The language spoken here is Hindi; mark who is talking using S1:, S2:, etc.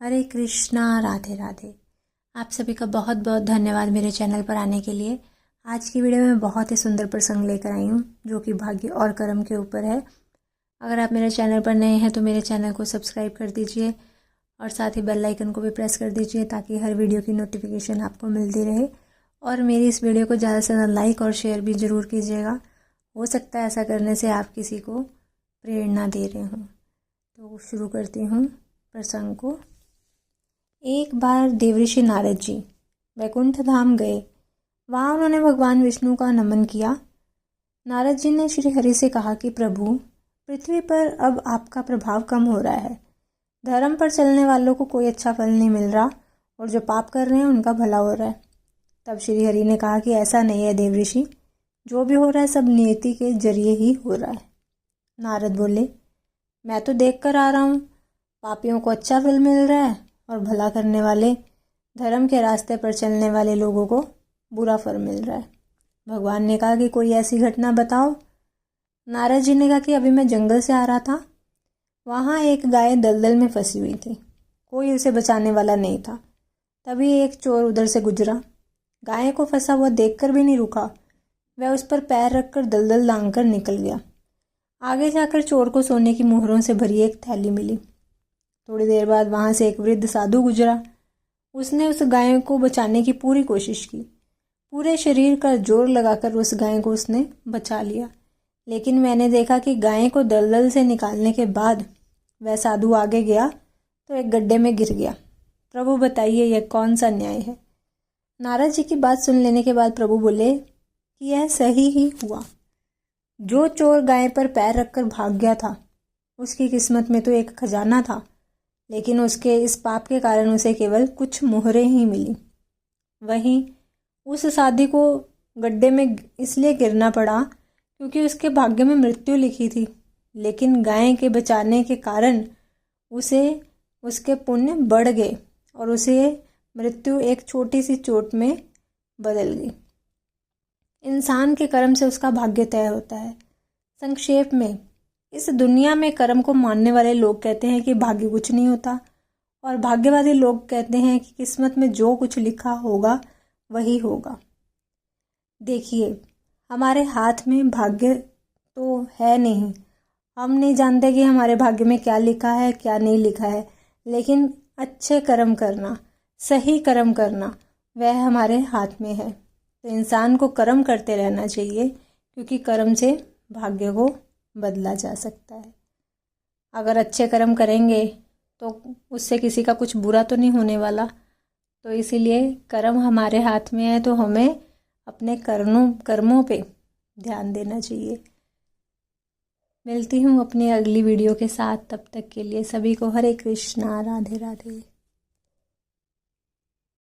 S1: हरे कृष्णा, राधे राधे। आप सभी का बहुत बहुत धन्यवाद मेरे चैनल पर आने के लिए। आज की वीडियो में बहुत ही सुंदर प्रसंग लेकर आई हूँ जो कि भाग्य और कर्म के ऊपर है। अगर आप मेरे चैनल पर नए हैं तो मेरे चैनल को सब्सक्राइब कर दीजिए और साथ ही बेल आइकन को भी प्रेस कर दीजिए ताकि हर वीडियो की नोटिफिकेशन आपको मिलती रहे। और मेरी इस वीडियो को ज़्यादा से ज़्यादा लाइक और शेयर भी ज़रूर कीजिएगा। हो सकता है ऐसा करने से आप किसी को प्रेरणा दे रहे हों। तो शुरू करती हूँ प्रसंग को। एक बार देवऋषि नारद जी वैकुंठ धाम गए। वहाँ उन्होंने भगवान विष्णु का नमन किया। नारद जी ने श्री हरि से कहा कि प्रभु, पृथ्वी पर अब आपका प्रभाव कम हो रहा है। धर्म पर चलने वालों को कोई अच्छा फल नहीं मिल रहा और जो पाप कर रहे हैं उनका भला हो रहा है। तब श्री हरि ने कहा कि ऐसा नहीं है देवऋषि, जो भी हो रहा है सब नियति के जरिए ही हो रहा है। नारद बोले, मैं तो देख कर आ रहा हूँ, पापियों को अच्छा फल मिल रहा है और भला करने वाले, धर्म के रास्ते पर चलने वाले लोगों को बुरा फल मिल रहा है। भगवान ने कहा कि कोई ऐसी घटना बताओ। नारद जी ने कहा कि अभी मैं जंगल से आ रहा था, वहाँ एक गाय दलदल में फंसी हुई थी, कोई उसे बचाने वाला नहीं था। तभी एक चोर उधर से गुजरा, गाय को फंसा हुआ देखकर भी नहीं रुका, वह उस पर पैर रखकर दलदल लांघकर निकल गया। आगे जाकर चोर को सोने की मोहरों से भरी एक थैली मिली। थोड़ी देर बाद वहां से एक वृद्ध साधु गुजरा। उसने उस गाय को बचाने की पूरी कोशिश की, पूरे शरीर का जोर लगाकर उस गाय को उसने बचा लिया। लेकिन मैंने देखा कि गाय को दलदल से निकालने के बाद वह साधु आगे गया तो एक गड्ढे में गिर गया। प्रभु बताइए यह कौन सा न्याय है। नारद जी की बात सुन लेने के बाद प्रभु बोले कि यह सही ही हुआ। जो चोर गाय पर पैर रखकर भाग गया था उसकी किस्मत में तो एक खजाना था, लेकिन उसके इस पाप के कारण उसे केवल कुछ मोहरें ही मिली। वहीं उस साधु को गड्ढे में इसलिए गिरना पड़ा क्योंकि उसके भाग्य में मृत्यु लिखी थी, लेकिन गाय के बचाने के कारण उसे उसके पुण्य बढ़ गए और उसे मृत्यु एक छोटी सी चोट में बदल गई। इंसान के कर्म से उसका भाग्य तय होता है। संक्षेप में, इस दुनिया में कर्म को मानने वाले लोग कहते हैं कि भाग्य कुछ नहीं होता और भाग्यवादी लोग कहते हैं कि किस्मत में जो कुछ लिखा होगा वही होगा। देखिए, हमारे हाथ में भाग्य तो है नहीं, हम नहीं जानते कि हमारे भाग्य में क्या लिखा है क्या नहीं लिखा है, लेकिन अच्छे कर्म करना, सही कर्म करना, वह हमारे हाथ में है। तो इंसान को कर्म करते रहना चाहिए क्योंकि कर्म से भाग्य को बदला जा सकता है। अगर अच्छे कर्म करेंगे तो उससे किसी का कुछ बुरा तो नहीं होने वाला। तो इसीलिए कर्म हमारे हाथ में है, तो हमें अपने कर्मों पे ध्यान देना चाहिए। मिलती हूँ अपनी अगली वीडियो के साथ, तब तक के लिए सभी को हरे कृष्णा, राधे राधे।